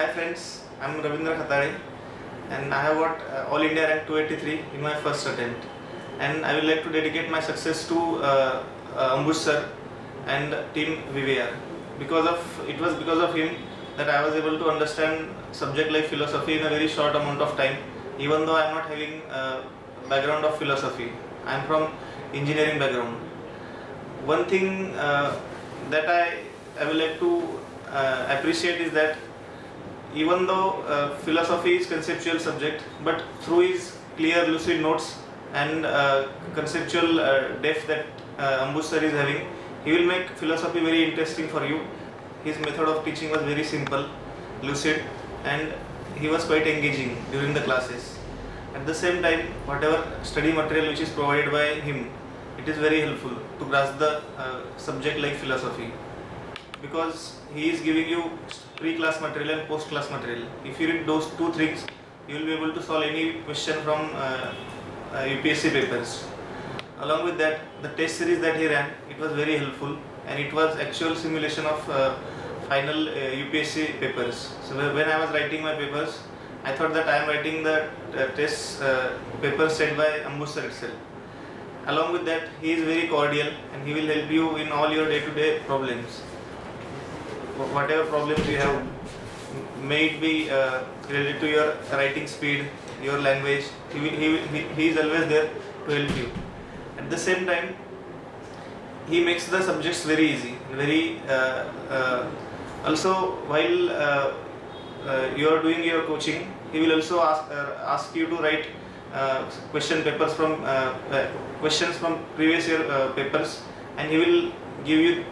Hi friends, I'm Ravindra Khatare and I have got All India rank 283 in my first attempt, and I would like to dedicate my success to Ambush sir and team VVR. Because of him that I was able to understand subject like philosophy in a very short amount of time, even though I am not having background of philosophy. I am from engineering background. One thing that I would like to appreciate is that even though philosophy is conceptual subject, but through his clear lucid notes and conceptual depth that Ambush sir is having, he will make philosophy very interesting for you. His method of teaching was very simple, lucid, and he was quite engaging during the classes. At the same time, whatever study material which is provided by him, it is very helpful to grasp the subject like philosophy, because he is giving you pre-class material and post-class material. If you read those two things, you will be able to solve any question from UPSC papers. Along with that, the test series that he ran, it was very helpful, and it was actual simulation of final UPSC papers. So when I was writing my papers, I thought that I am writing the test papers set by Ambush sir itself. Along with that, he is very cordial and he will help you in all your day-to-day problems. Whatever problems you have, may it be related to your writing speed, your language, he is always there to help you. At the same time, he makes the subjects very easy, very also while you are doing your coaching, he will also ask you to write question papers from questions from previous year papers, and he will give you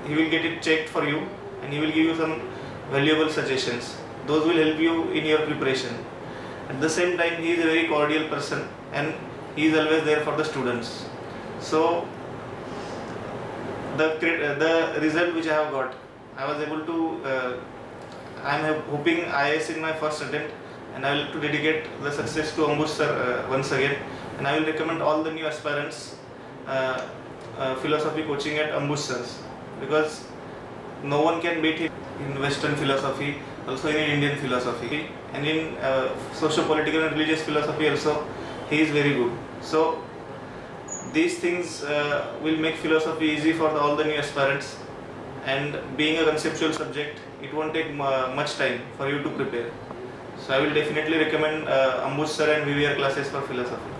he will get it checked for you, and he will give you some valuable suggestions. Those will help you in your preparation. At the same time, he is a very cordial person and he is always there for the students. So the result which I have got, I was able to I am hoping IAS in my first attempt, and I will to dedicate the success to Ambush sir once again, and I will recommend all the new aspirants philosophy coaching at Ambush sirs, because no one can beat him in Western philosophy, also in Indian philosophy, and in socio-political and religious philosophy also he is very good. So these things will make philosophy easy for all the new aspirants, and being a conceptual subject, it won't take much time for you to prepare. So I will definitely recommend Ambush sir and VVR classes for philosophy.